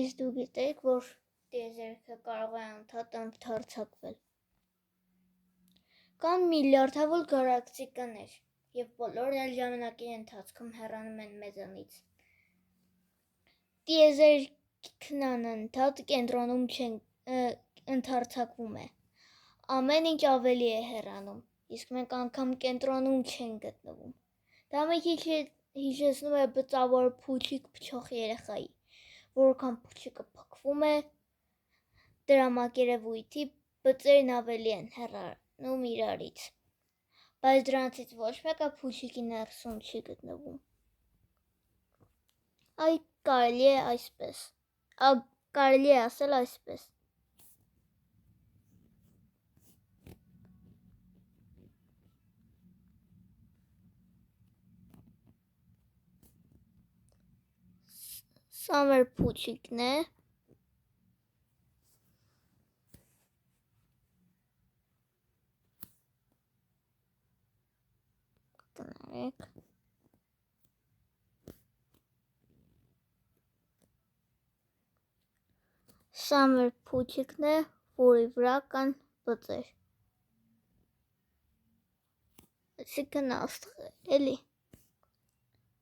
Իսկ դու գիտեք, որ տիեզերքը կարող է ընդհանրացակվել։ Կան միլիարդավոր գալակտիկաներ, և բոլորն էլ ժամանակի ընթացքում հեռանում են մեզանից։ Տիեզերքն անընդհատ կենտրոնում ընդհանրացակվում է։ Ամեն ինչ ավելի է հեռանում, իսկ մենք անգամ կենտրոնում չենք գտնվում։ Դա մի քիչ հիշեցնում է բծավոր փուչիկ փչող երեխայի, որքան փուչիկը փքվում է, դրա մակերևույթի բծերն ավելի են հեռանում իրարից, բայց դրանցից ոչ մեկը փուչիկի ներսում չի գտնվում։ Կարելի է ասել այսպես. Սա մեր փուչիկն է, կներեք, սա մեր փուչիկն է, որի վրա կան բծեր, այսինքն աստղեր, էլի։